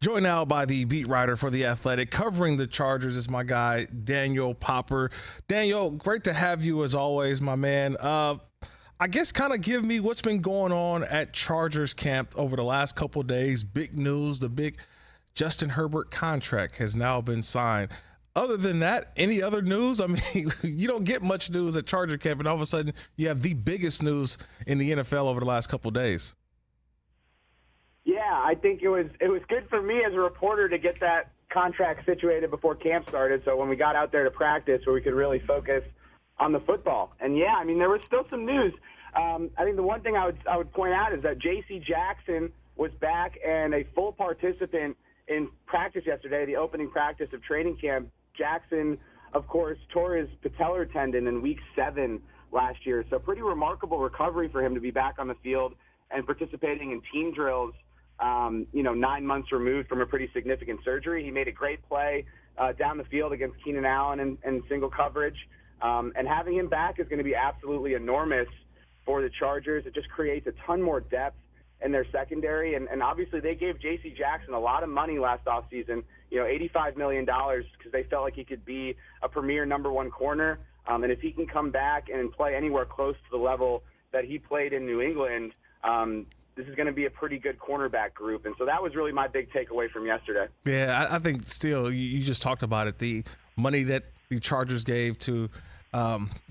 Joined now by the beat writer for The Athletic, covering the Chargers is my guy, Daniel Popper. Daniel, great to have you as always, my man. I guess kind of give me what's been going on at Chargers camp over the last couple of days. Big news, the big Justin Herbert contract has now been signed. Other than that, any other news? I mean, you don't get much news at Charger camp, and all of a sudden you have the biggest news in the NFL over the last couple of days. Yeah, I think it was good for me as a reporter to get that contract situated before camp started. So when we got out there to practice, where we could really focus on the football. And yeah, I mean, there was still some news. I think the one thing I would point out is that J.C. Jackson was back and a full participant in practice yesterday, the opening practice of training camp. Jackson, of course, tore his patellar tendon in week 7 last year. So pretty remarkable recovery for him to be back on the field and participating in team drills. 9 months removed from a pretty significant surgery. He made a great play down the field against Keenan Allen in single coverage. And having him back is going to be absolutely enormous for the Chargers. It just creates a ton more depth in their secondary. And obviously they gave J.C. Jackson a lot of money last offseason, $85 million, because they felt like he could be a premier number one corner. And if he can come back and play anywhere close to the level that he played in New England, this is going to be a pretty good cornerback group. And so that was really my big takeaway from yesterday. Yeah, I think still, you just talked about it, the money that the Chargers gave to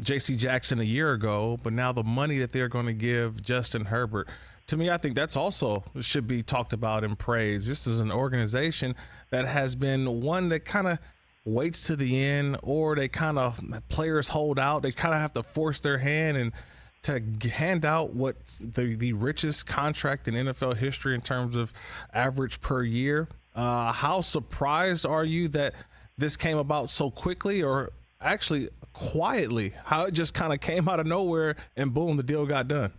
J.C. Jackson a year ago, but now the money that they're going to give Justin Herbert. To me, I think that's also should be talked about and praised. This is an organization that has been one that kind of waits to the end, or they kind of players hold out. They kind of have to force their hand and to hand out what's the richest contract in NFL history in terms of average per year. How surprised are you that this came about so quickly, or actually quietly, how it just kind of came out of nowhere and boom, the deal got done?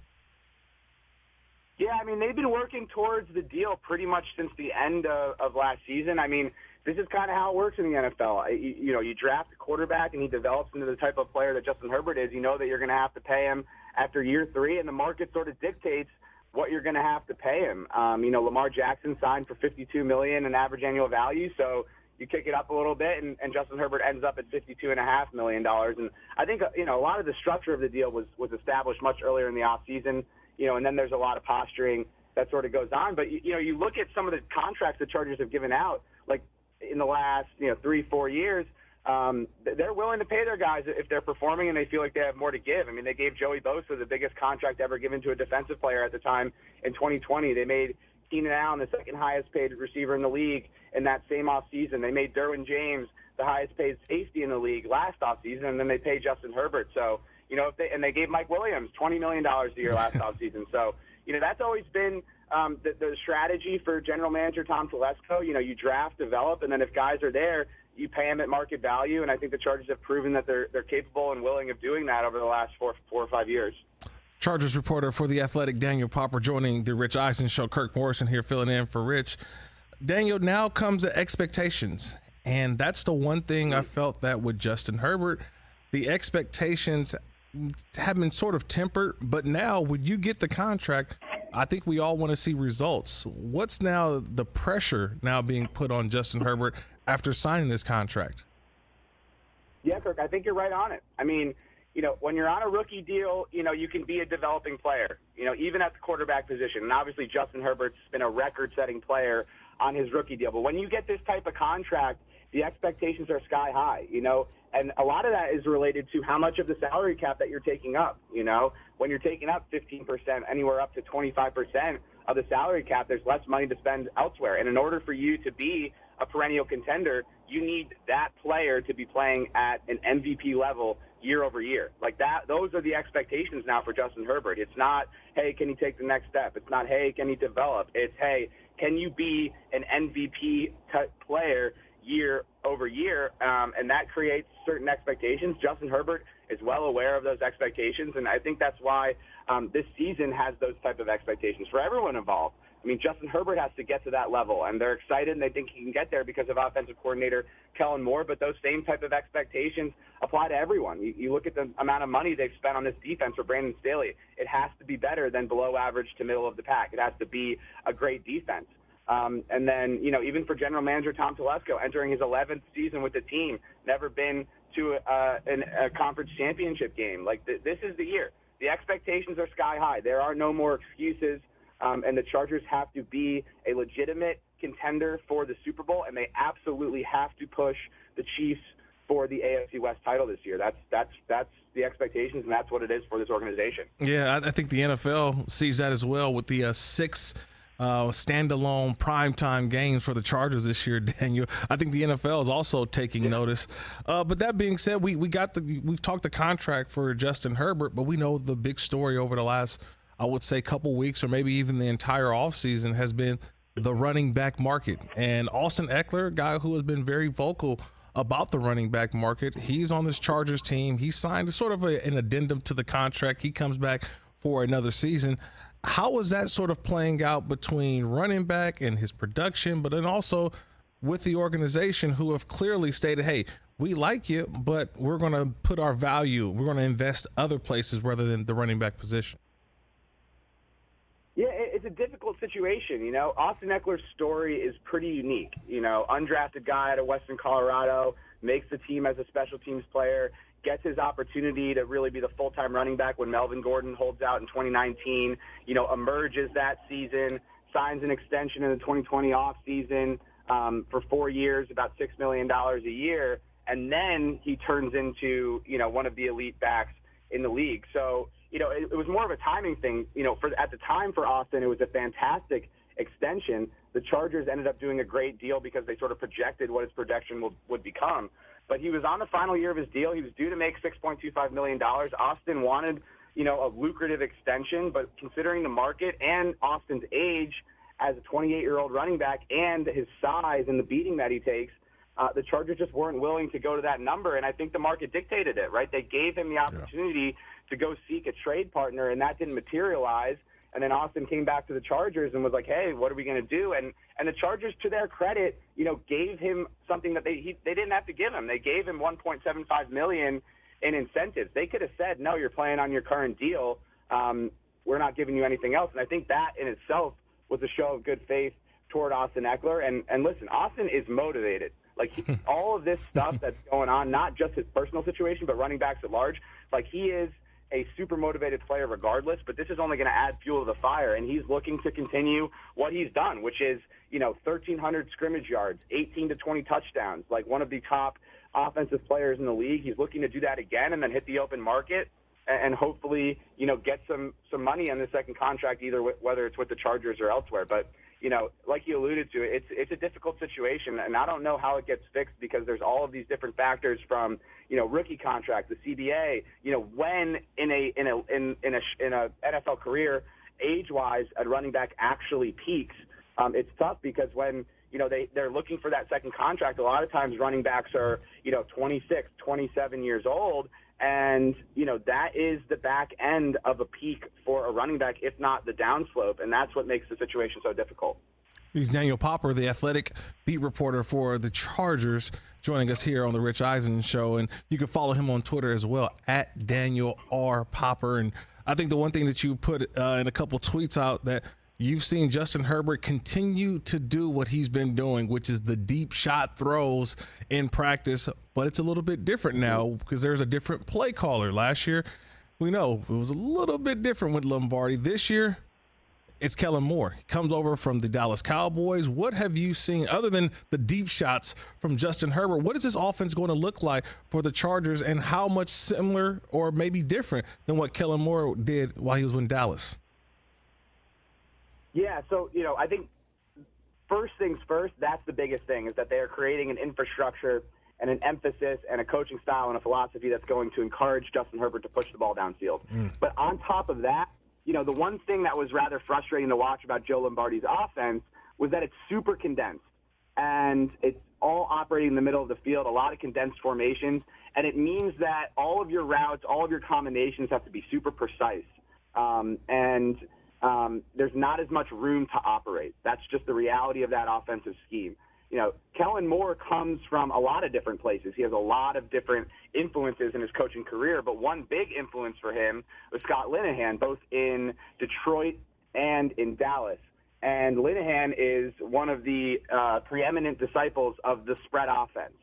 Yeah, I mean, they've been working towards the deal pretty much since the end of last season. I mean, this is kind of how it works in the NFL. You draft a quarterback and he develops into the type of player that Justin Herbert is. You know that you're going to have to pay him after year 3, and the market sort of dictates what you're going to have to pay him. Lamar Jackson signed for $52 million in average annual value, so you kick it up a little bit, and Justin Herbert ends up at $52.5 million. And I think a lot of the structure of the deal was established much earlier in the offseason, and then there's a lot of posturing that sort of goes on. But you look at some of the contracts the Chargers have given out, like in the last 3-4 years. They're willing to pay their guys if they're performing and they feel like they have more to give. I mean, they gave Joey Bosa the biggest contract ever given to a defensive player at the time in 2020. They made Keenan Allen the second highest paid receiver in the league in that same offseason. They made Derwin James the highest paid safety in the league last offseason, and then they paid Justin Herbert. So, and they gave Mike Williams $20 million a year last offseason. So, that's always been the strategy for general manager Tom Telesco. You draft, develop, and then if guys are there, you pay them at market value. And I think the Chargers have proven that they're capable and willing of doing that over the last 4 or 5 years. Chargers reporter for The Athletic, Daniel Popper, joining the Rich Eisen Show. Kirk Morrison here filling in for Rich. Daniel, now comes the expectations. And that's the one thing I felt that with Justin Herbert, the expectations have been sort of tempered. But now when you get the contract, I think we all want to see results. What's now the pressure now being put on Justin Herbert after signing this contract? Yeah, Kirk, I think you're right on it. I mean, when you're on a rookie deal, you can be a developing player, even at the quarterback position. And obviously Justin Herbert's been a record-setting player on his rookie deal. But when you get this type of contract, the expectations are sky high, and a lot of that is related to how much of the salary cap that you're taking up. When you're taking up 15%, anywhere up to 25% of the salary cap, there's less money to spend elsewhere. And in order for you to be a perennial contender, you need that player to be playing at an MVP level year over year. Like that, those are the expectations now for Justin Herbert. It's not, hey, can he take the next step? It's not, hey, can he develop? It's, hey, can you be an MVP type player year over year? And that creates certain expectations. Justin Herbert is well aware of those expectations, and I think that's why this season has those type of expectations for everyone involved. I mean, Justin Herbert has to get to that level, and they're excited, and they think he can get there because of offensive coordinator Kellen Moore, but those same type of expectations apply to everyone. You look at the amount of money they've spent on this defense for Brandon Staley. It has to be better than below average to middle of the pack. It has to be a great defense. And then, even for general manager Tom Telesco, entering his 11th season with the team, never been to a conference championship game. Like, this is the year. The expectations are sky high. There are no more excuses, and the Chargers have to be a legitimate contender for the Super Bowl, and they absolutely have to push the Chiefs for the AFC West title this year. That's the expectations, and that's what it is for this organization. Yeah, I think the NFL sees that as well with the six standalone primetime games for the Chargers this year, Daniel. I think the NFL is also taking notice. But that being said, we've talked the contract for Justin Herbert, but we know the big story over the last, I would say, couple weeks or maybe even the entire offseason has been the running back market. And Austin Ekeler, a guy who has been very vocal about the running back market, he's on this Chargers team. He signed sort of an addendum to the contract. He comes back for another season. How is that sort of playing out between running back and his production, but then also with the organization who have clearly stated, hey, we like you, but we're going to put our value, we're going to invest other places rather than the running back position? Yeah, it's a difficult situation. Austin Ekeler's story is pretty unique. Undrafted guy out of Western Colorado, makes the team as a special teams player, gets his opportunity to really be the full-time running back when Melvin Gordon holds out in 2019, emerges that season, signs an extension in the 2020 offseason for 4 years, about $6 million a year, and then he turns into, one of the elite backs in the league. So, it was more of a timing thing. At the time for Austin, it was a fantastic extension. The Chargers ended up doing a great deal because they sort of projected what his production would become. But he was on the final year of his deal. He was due to make $6.25 million. Austin wanted, a lucrative extension, but considering the market and Austin's age as a 28-year-old running back and his size and the beating that he takes, the Chargers just weren't willing to go to that number, and I think the market dictated it, right? They gave him the opportunity to go seek a trade partner, and that didn't materialize. And then Austin came back to the Chargers and was like, hey, what are we going to do? And the Chargers, to their credit, gave him something that they didn't have to give him. They gave him $1.75 million in incentives. They could have said, no, you're playing on your current deal. We're not giving you anything else. And I think that in itself was a show of good faith toward Austin Ekeler. And listen, Austin is motivated. Like, all of this stuff that's going on, not just his personal situation, but running backs at large, like, he is a super motivated player regardless, but this is only going to add fuel to the fire, and he's looking to continue what he's done, which is, 1,300 scrimmage yards, 18 to 20 touchdowns, like one of the top offensive players in the league. He's looking to do that again and then hit the open market and hopefully, get some money on the second contract, either whether it's with the Chargers or elsewhere. But, like you alluded to, it's a difficult situation, and I don't know how it gets fixed because there's all of these different factors from, rookie contract, the CBA, when in a NFL career, age-wise, a running back actually peaks. It's tough because when, they're looking for that second contract, a lot of times running backs are, 26, 27 years old, and, that is the back end of a peak for a running back, if not the downslope, and that's what makes the situation so difficult. He's Daniel Popper, the athletic beat reporter for the Chargers, joining us here on the Rich Eisen Show. And you can follow him on Twitter as well, at Daniel R. Popper. And I think the one thing that you put in a couple tweets out that you've seen Justin Herbert continue to do what he's been doing, which is the deep shot throws in practice. But it's a little bit different now because there's a different play caller. Last year, we know it was a little bit different with Lombardi. This year, it's Kellen Moore. He comes over from the Dallas Cowboys. What have you seen other than the deep shots from Justin Herbert? What is this offense going to look like for the Chargers, and how much similar or maybe different than what Kellen Moore did while he was in Dallas? Yeah, so, I think first things first, that's the biggest thing, is that they are creating an infrastructure and an emphasis and a coaching style and a philosophy that's going to encourage Justin Herbert to push the ball downfield. But on top of that, the one thing that was rather frustrating to watch about Joe Lombardi's offense was that it's super condensed, and it's all operating in the middle of the field, a lot of condensed formations, and it means that all of your routes, all of your combinations have to be super precise. There's not as much room to operate. That's just the reality of that offensive scheme. Kellen Moore comes from a lot of different places. He has a lot of different influences in his coaching career, but one big influence for him was Scott Linehan, both in Detroit and in Dallas. And Linehan is one of the preeminent disciples of the spread offense.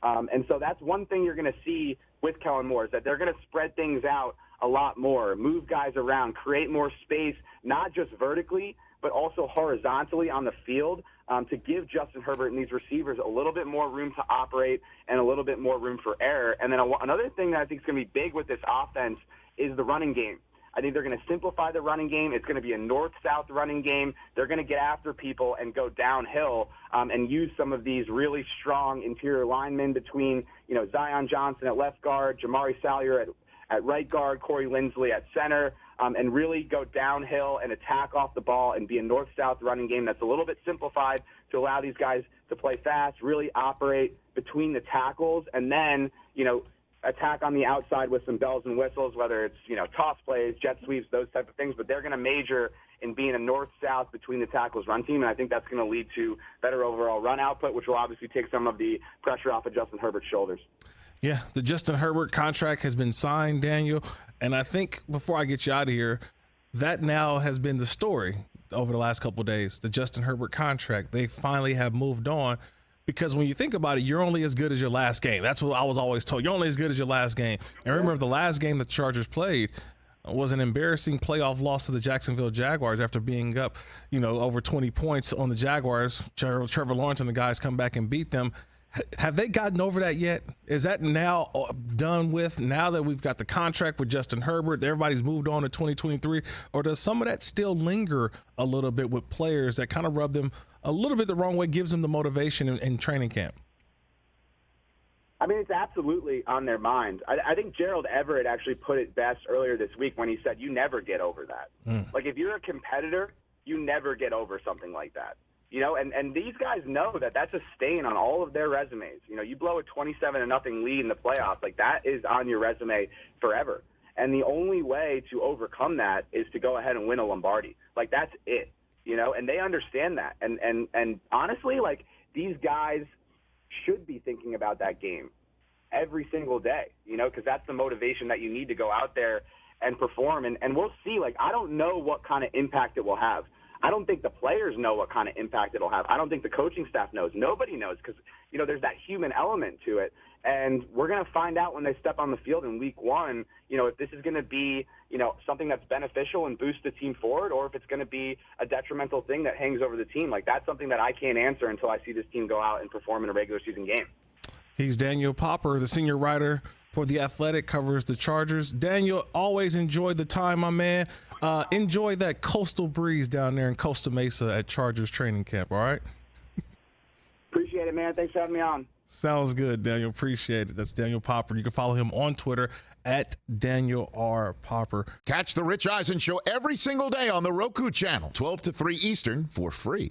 And so that's one thing you're going to see with Kellen Moore, is that they're going to spread things out a lot more, move guys around, create more space, not just vertically, but also horizontally on the field, to give Justin Herbert and these receivers a little bit more room to operate and a little bit more room for error. And then another thing that I think is going to be big with this offense is the running game. I think they're going to simplify the running game. It's going to be a north-south running game. They're going to get after people and go downhill and use some of these really strong interior linemen between, Zion Johnson at left guard, Jamari Salyer at right guard, Corey Linsley at center, and really go downhill and attack off the ball and be a north-south running game that's a little bit simplified to allow these guys to play fast, really operate between the tackles, and then, attack on the outside with some bells and whistles, whether it's, toss plays, jet sweeps, those type of things. But they're going to major in being a north-south between the tackles run team, and I think that's going to lead to better overall run output, which will obviously take some of the pressure off of Justin Herbert's shoulders. Yeah, the Justin Herbert contract has been signed, Daniel. And I think before I get you out of here, that now has been the story over the last couple of days, the Justin Herbert contract. They finally have moved on. Because when you think about it, you're only as good as your last game. That's what I was always told. You're only as good as your last game. And remember, the last game the Chargers played was an embarrassing playoff loss to the Jacksonville Jaguars after being up, over 20 points on the Jaguars. Trevor Lawrence and the guys come back and beat them. Have they gotten over that yet? Is that now done with, now that we've got the contract with Justin Herbert, everybody's moved on to 2023? Or does some of that still linger a little bit with players that kind of rub them a little bit the wrong way, gives them the motivation in training camp? I mean, it's absolutely on their mind. I think Gerald Everett actually put it best earlier this week when he said, you never get over that. Like, if you're a competitor, you never get over something like that. And these guys know that that's a stain on all of their resumes. You blow a 27-0 lead in the playoffs, like that is on your resume forever. And the only way to overcome that is to go ahead and win a Lombardi. Like, that's it, and they understand that. And honestly, like, these guys should be thinking about that game every single day, because that's the motivation that you need to go out there and perform. And we'll see. Like, I don't know what kind of impact it will have. I don't think the players know what kind of impact it'll have. I don't think the coaching staff knows. Nobody knows, because, there's that human element to it. And we're going to find out when they step on the field in week one, if this is going to be, something that's beneficial and boost the team forward, or if it's going to be a detrimental thing that hangs over the team. Like, that's something that I can't answer until I see this team go out and perform in a regular season game. He's Daniel Popper, the senior writer for The Athletic, covers the Chargers. Daniel, always enjoyed the time, my man. Enjoy that coastal breeze down there in Costa Mesa at Chargers training camp, all right? Appreciate it, man. Thanks for having me on. Sounds good, Daniel. Appreciate it. That's Daniel Popper. You can follow him on Twitter at Daniel R. Popper. Catch the Rich Eisen Show every single day on the Roku channel, 12 to 3 Eastern, for free.